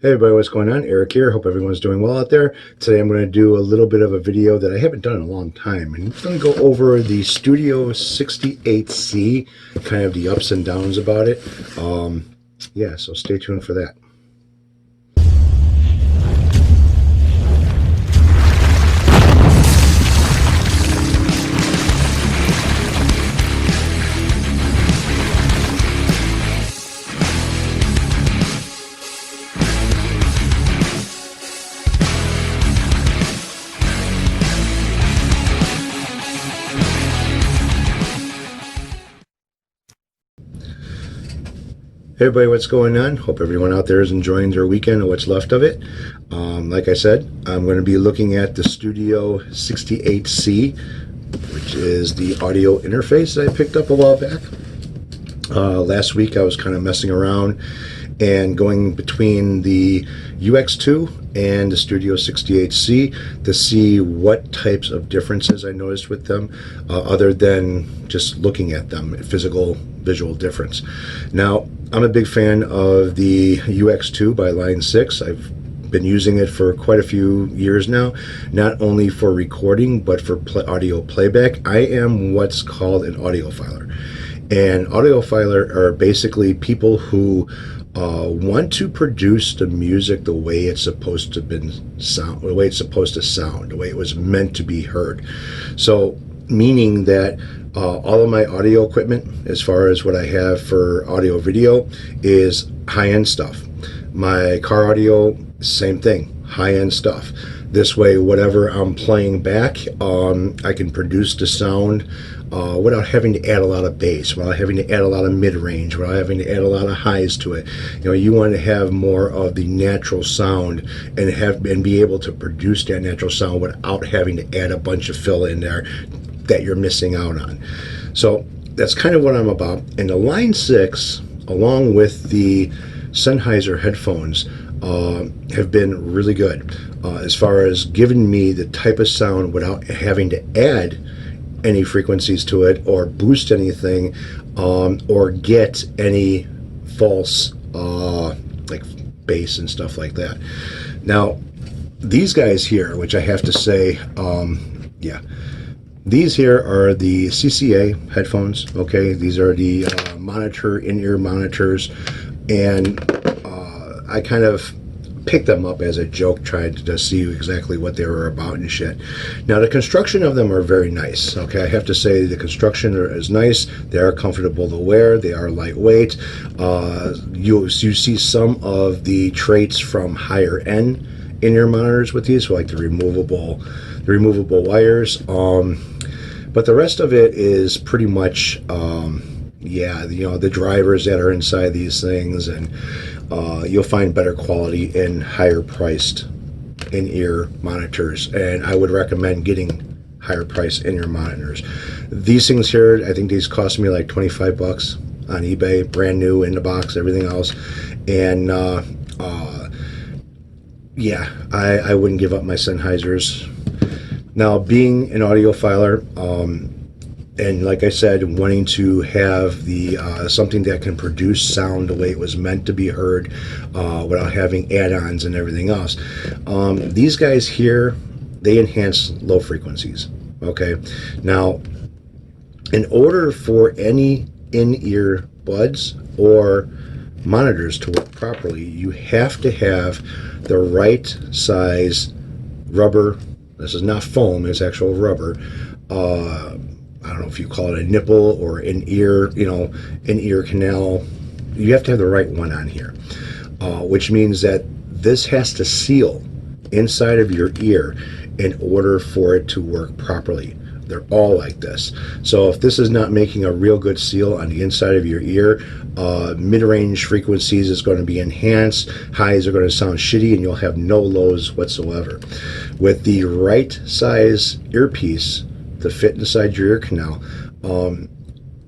Hey everybody, what's going on? Eric here. Hope everyone's doing well out there. Today I'm going to do a little bit of a video that I haven't done in a long time. And I'm going to go over the Studio 68C, kind of the ups and downs about it. Yeah, so stay tuned for that. Hey everybody, what's going on? Hope everyone out there is enjoying their weekend or what's left of it. Like I said, I'm going to be looking at the Studio 68C, which is the audio interface that I picked up a while back. Last week I was kind of messing around and going between the UX2 and the Studio 68C to see what types of differences I noticed with them, other than just looking at them, physical visual difference. Now, I'm a big fan of the UX2 by Line 6. I've been using it for quite a few years now, not only for recording but for audio playback. I am what's called an audiofiler. And audiofiler are basically people who want to produce the music the way it's supposed to sound, the way it's supposed to sound, the way it was meant to be heard. So, meaning that all of my audio equipment, as far as what I have for audio video, is high-end stuff. My car audio, same thing, high-end stuff. This way, whatever I'm playing back, I can produce the sound without having to add a lot of bass, without having to add a lot of mid-range, without having to add a lot of highs to it. You know, you want to have more of the natural sound and be able to produce that natural sound without having to add a bunch of fill in there that you're missing out on. So that's kind of what I'm about. And the Line 6, along with the Sennheiser headphones, have been really good as far as giving me the type of sound without having to add any frequencies to it or boost anything, or get any false like bass and stuff like that. Now, these guys here, which I have to say, yeah, these here are the CCA headphones. Okay, these are the in-ear monitors, and I kind of picked them up as a joke, tried to see exactly what they were about and shit. Now, the construction of them are very nice. Okay, I have to say the construction is nice. They are comfortable to wear. They are lightweight. You see some of the traits from higher end in-ear monitors with these, so like the removable wires. But the rest of it is pretty much, yeah, you know, the drivers that are inside these things, and you'll find better quality in higher priced in-ear monitors, and I would recommend getting higher priced in-ear monitors. These things here, I think these cost me like 25 bucks on eBay, brand new, in the box, everything else. And yeah, I wouldn't give up my Sennheisers. Now, being an audiofiler, and like I said, wanting to have the something that can produce sound the way it was meant to be heard, without having add-ons and everything else, these guys here, they enhance low frequencies. Okay, now, in order for any in-ear buds or monitors to work properly, you have to have the right size rubber. This is not foam, it's actual rubber. I don't know if you call it a nipple or an ear, you know, an ear canal. You have to have the right one on here, which means that this has to seal inside of your ear in order for it to work properly. They're all like this. So if this is not making a real good seal on the inside of your ear, mid-range frequencies is going to be enhanced, highs are going to sound shitty, and you'll have no lows whatsoever. With the right size earpiece to fit inside your ear canal,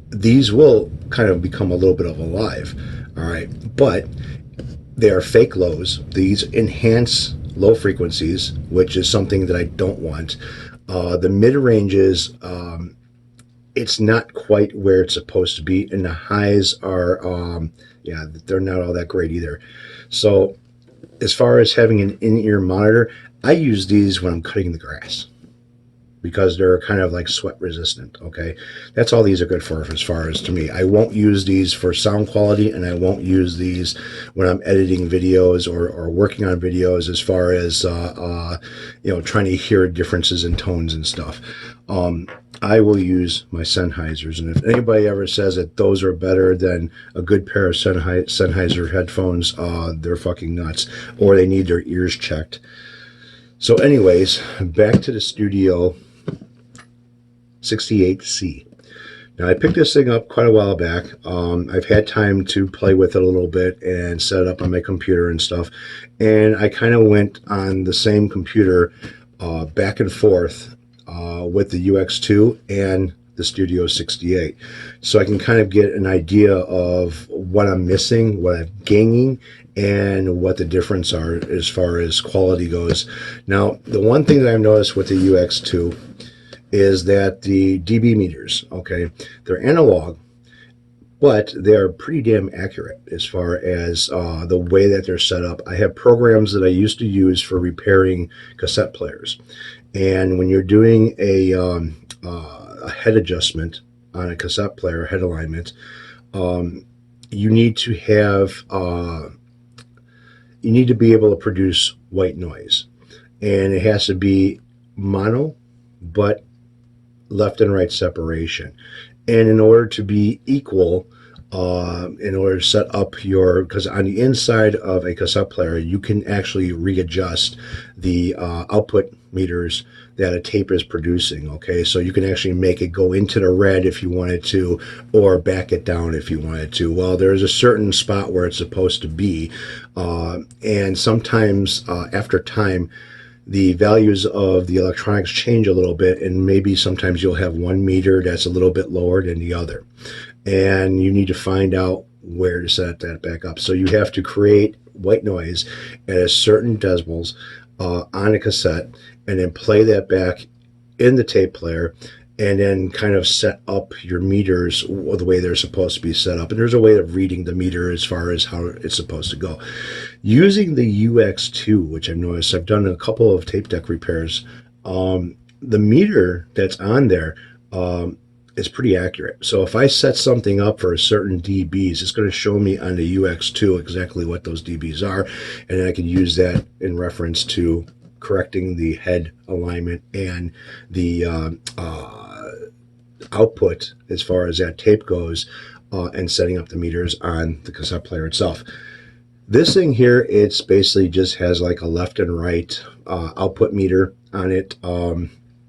these will kind of become a little bit of alive. All right, but they are fake lows. These enhance low frequencies, which is something that I don't want. The mid-ranges, it's not quite where it's supposed to be, and the highs are, yeah, they're not all that great either. So as far as having an in-ear monitor, I use these when I'm cutting the grass because they're kind of like sweat resistant. Okay, that's all these are good for as far as to me. I won't use these for sound quality, and I won't use these when I'm editing videos or working on videos as far as trying to hear differences in tones and stuff. I will use my Sennheisers, and if anybody ever says that those are better than a good pair of Sennheiser headphones, they're fucking nuts, or they need their ears checked. So anyways, back to the Studio 68C. Now, I picked this thing up quite a while back. I've had time to play with it a little bit and set it up on my computer and stuff. And I kind of went on the same computer back and forth with the UX2 and the Studio 68. So I can kind of get an idea of what I'm missing, what I'm gaining, and what the difference are as far as quality goes. Now, the one thing that I've noticed with the UX2 is that the dB meters, okay, they're analog, but they're pretty damn accurate as far as the way that they're set up. I have programs that I used to use for repairing cassette players. And when you're doing a head adjustment on a cassette player, head alignment, you need to have, you need to be able to produce white noise. And it has to be mono, but left and right separation. And in order to be equal, in order to set up your, because on the inside of a cassette player, you can actually readjust the output meters that a tape is producing, okay? So you can actually make it go into the red if you wanted to, or back it down if you wanted to. Well, there's a certain spot where it's supposed to be, and sometimes after time, the values of the electronics change a little bit, and maybe sometimes you'll have one meter that's a little bit lower than the other. And you need to find out where to set that back up. So you have to create white noise at a certain decibels on a cassette, and then play that back in the tape player, and then kind of set up your meters the way they're supposed to be set up. And there's a way of reading the meter as far as how it's supposed to go. Using the UX2, which I've noticed, I've done a couple of tape deck repairs, the meter that's on there is pretty accurate. So if I set something up for a certain dBs, it's going to show me on the UX2 exactly what those dBs are, and then I can use that in reference to correcting the head alignment and the output as far as that tape goes, and setting up the meters on the cassette player itself. This thing here, it's basically just has like a left and right output meter on it.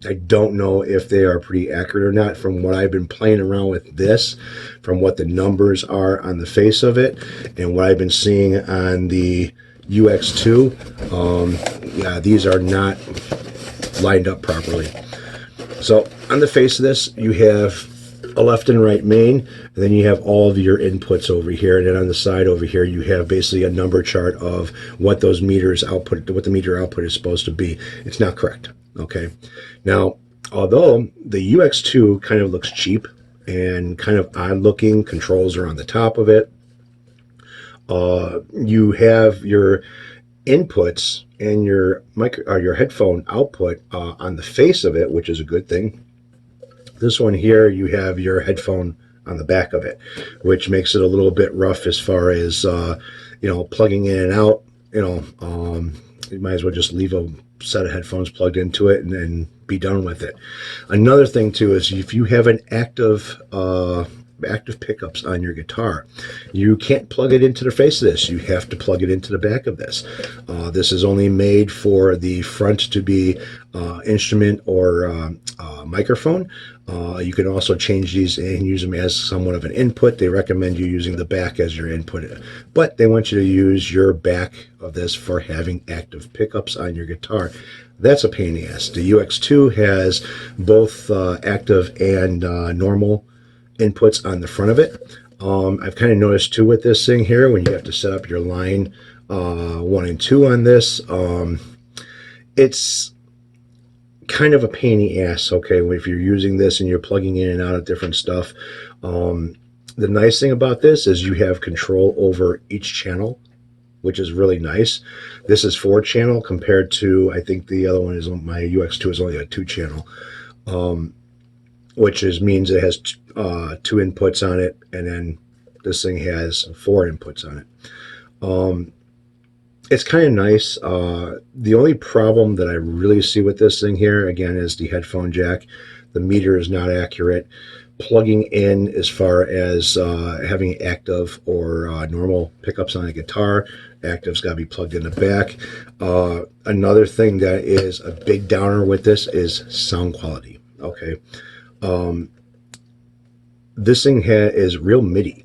I don't know if they are pretty accurate or not. From what I've been playing around with this, from what the numbers are on the face of it, and what I've been seeing on the UX2, yeah, these are not lined up properly. So on the face of this, you have a left and right main, and then you have all of your inputs over here, and then on the side over here you have basically a number chart of what those meters output, what the meter output is supposed to be. It's not correct. Okay, now although the UX2 kind of looks cheap and kind of odd looking, controls are on the top of it, you have your inputs and your your headphone output on the face of it, which is a good thing. This one here, you have your headphone on the back of it, which makes it a little bit rough as far as plugging in and out. You might as well just leave a set of headphones plugged into it and then be done with it. Another thing too is if you have an active pickups on your guitar, you can't plug it into the face of this. You have to plug it into the back of this. This is only made for the front to be instrument or microphone. You can also change these and use them as somewhat of an input. They recommend you using the back as your input, but they want you to use your back of this for having active pickups on your guitar. That's a pain in the ass. The UX2 has both active and normal inputs on the front of it. I've kind of noticed too with this thing here, when you have to set up your line 1 and 2 on this, it's kind of a pain in the ass, okay, if you're using this and you're plugging in and out of different stuff. The nice thing about this is you have control over each channel which is really nice. This is 4-channel compared to, I think the other one is, my UX2 is only a 2-channel, which means it has 2 inputs on it, and then this thing has 4 inputs on it. It's kind of nice. The only problem that I really see with this thing here, again, is the headphone jack. The meter is not accurate. Plugging in as far as having active or normal pickups on a guitar, active's got to be plugged in the back. Another thing that is a big downer with this is sound quality. Okay, this thing is real MIDI.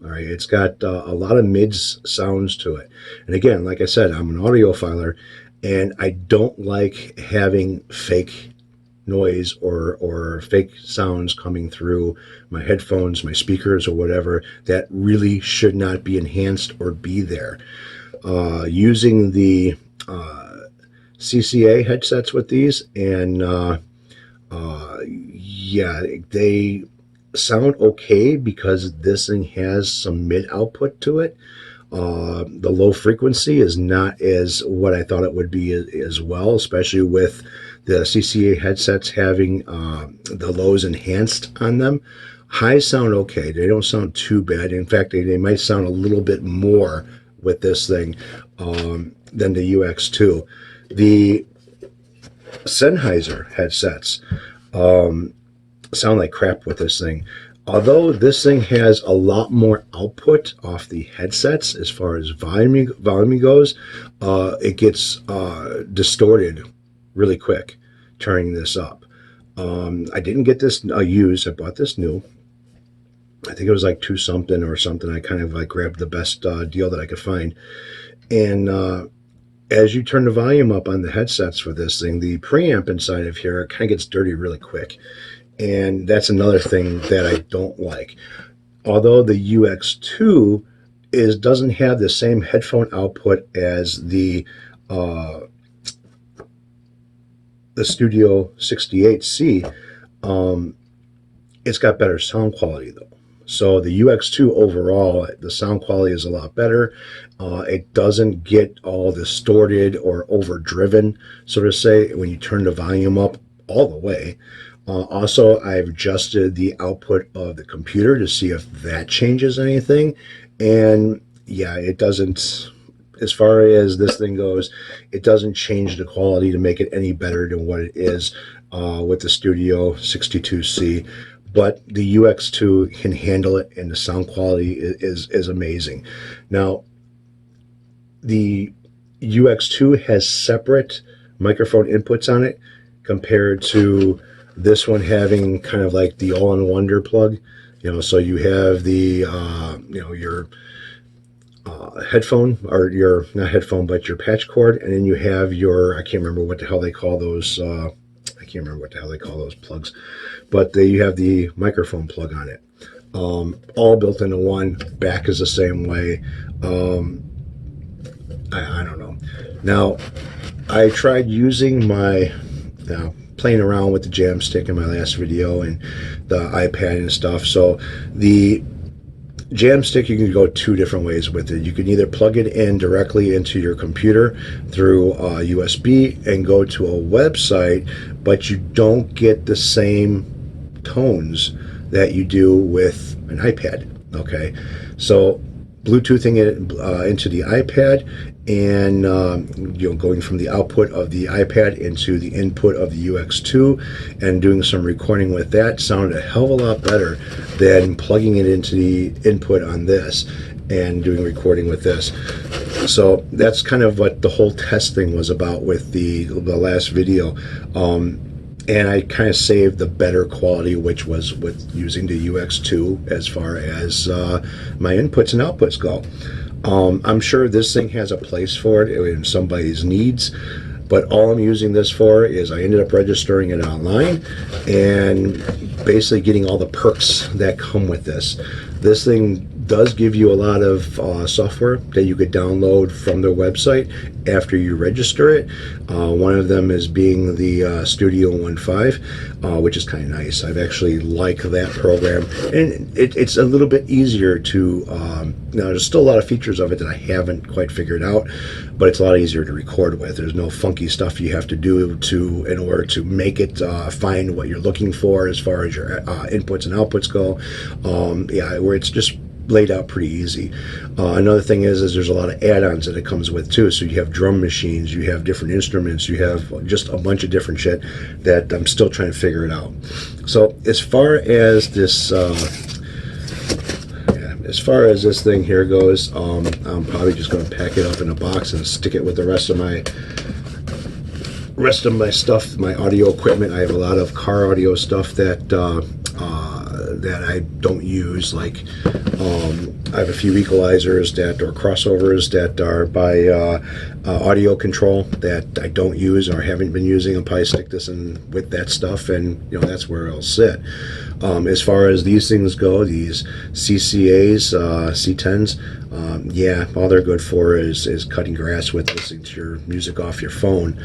All right, it's got a lot of mids sounds to it. And again, like I said, I'm an audiophiler, and I don't like having fake noise or fake sounds coming through my headphones, my speakers, or whatever that really should not be enhanced or be there. Using the CCA headsets with these, and yeah, they sound okay because this thing has some mid output to it. The low frequency is not as what I thought it would be as well, especially with the CCA headsets having the lows enhanced on them. Highs sound okay. They don't sound too bad. In fact, they might sound a little bit more with this thing than the UX2. The Sennheiser headsets sound like crap with this thing. Although this thing has a lot more output off the headsets as far as volume goes, it gets distorted really quick turning this up. I didn't get this used. I bought this new. I think it was like 2 something or something. I kind of like grabbed the best deal that I could find. And as you turn the volume up on the headsets for this thing, the preamp inside of here kind of gets dirty really quick. And that's another thing that I don't like. Although the UX2 doesn't have the same headphone output as the Studio 68C, it's got better sound quality though. So the UX2 overall, the sound quality is a lot better. It doesn't get all distorted or overdriven, so to say, when you turn the volume up all the way. Also, I've adjusted the output of the computer to see if that changes anything. And yeah, it doesn't, as far as this thing goes, it doesn't change the quality to make it any better than what it is with the Studio 62C. But the UX2 can handle it, and the sound quality is amazing. Now, the UX2 has separate microphone inputs on it compared to this one having kind of like the all-in-wonder plug. So you have the your headphone, or your, not headphone, but your patch cord, and then you have your, I can't remember what the hell they call those. I can't remember what the hell they call those plugs, but you have the microphone plug on it. All built into one. Back is the same way. I don't know. Now, I tried using my playing around with the jam stick in my last video and the iPad and stuff. So the jam stick, you can go 2 different ways with it. You can either plug it in directly into your computer through USB and go to a website, but you don't get the same tones that you do with an iPad. Okay, so Bluetoothing it into the iPad, and going from the output of the iPad into the input of the UX2 and doing some recording with that sounded a hell of a lot better than plugging it into the input on this and doing recording with this. So that's kind of what the whole test thing was about with the last video. And I kind of saved the better quality, which was with using the UX2 as far as my inputs and outputs go. I'm sure this thing has a place for it in somebody's needs, but all I'm using this for is I ended up registering it online and basically getting all the perks that come with this. This thing does give you a lot of software that you could download from their website after you register it. One of them is being the Studio 1.5, which is kind of nice. I've actually liked that program, and it's a little bit easier to, now there's still a lot of features of it that I haven't quite figured out, but it's a lot easier to record with. There's no funky stuff you have to do in order to make it find what you're looking for as far as your inputs and outputs go. Yeah, where it's just laid out pretty easy. Another thing is there's a lot of add-ons that it comes with too. So you have drum machines, you have different instruments, you have just a bunch of different shit that I'm still trying to figure it out. So as far as this thing here goes, I'm probably just going to pack it up in a box and stick it with the rest of my stuff, my audio equipment. I have a lot of car audio stuff that I don't use. Like I have a few equalizers or crossovers that are by audio control that I don't use or haven't been using. I'll probably stick this in with that stuff, and that's where it'll sit. As far as these things go, these CCAs, C10s, yeah, all they're good for is cutting grass with, listening to your music off your phone.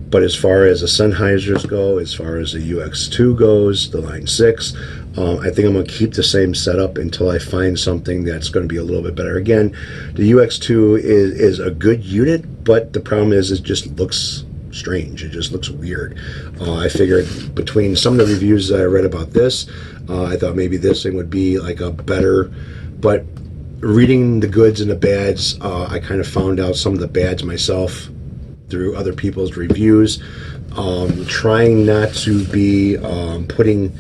But as far as the Sennheisers go, as far as the UX2 goes, the Line 6, I think I'm going to keep the same setup until I find something that's going to be a little bit better. Again, the UX2 is a good unit, but the problem is it just looks strange. It just looks weird. I figured between some of the reviews that I read about this, I thought maybe this thing would be like a better, but reading the goods and the bads, I kind of found out some of the bads myself through other people's reviews. Trying not to be putting,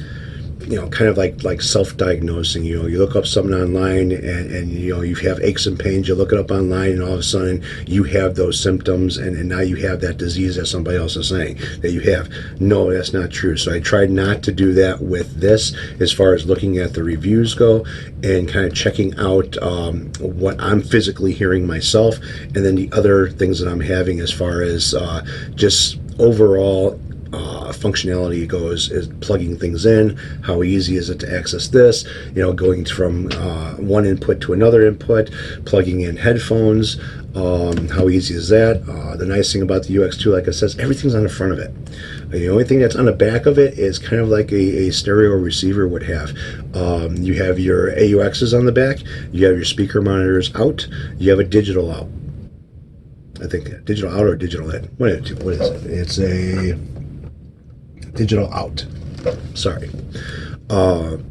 kind of like self-diagnosing. You look up something online and you have aches and pains. You look it up online, and all of a sudden you have those symptoms, and now you have that disease that somebody else is saying that you have. No, that's not true. So I tried not to do that with this, as far as looking at the reviews go and kind of checking out what I'm physically hearing myself, and then the other things that I'm having as far as just overall functionality goes, is plugging things in. How easy is it to access this? Going from one input to another input, plugging in headphones. How easy is that? The nice thing about the UX2, like I said, everything's on the front of it. The only thing that's on the back of it is kind of like a stereo receiver would have. You have your AUXs on the back. You have your speaker monitors out. You have a digital out. I think digital out or digital in. What is it? It's a digital out. Sorry. Kind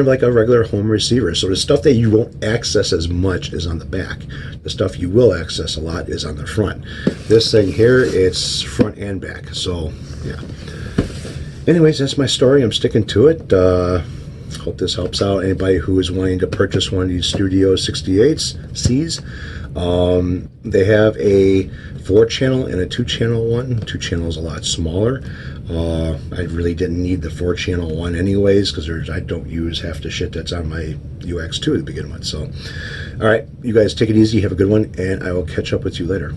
of like a regular home receiver. So the stuff that you won't access as much is on the back. The stuff you will access a lot is on the front. This thing here, it's front and back. So, yeah. Anyways, that's my story. I'm sticking to it. Hope this helps out anybody who is wanting to purchase one of these Studio 68Cs. They have a 4-channel and a 2-channel one. 2-channel is a lot smaller. I really didn't need the 4-channel one anyways, because I don't use half the shit that's on my UX2 to begin with. So, all right, you guys take it easy. Have a good one, and I will catch up with you later.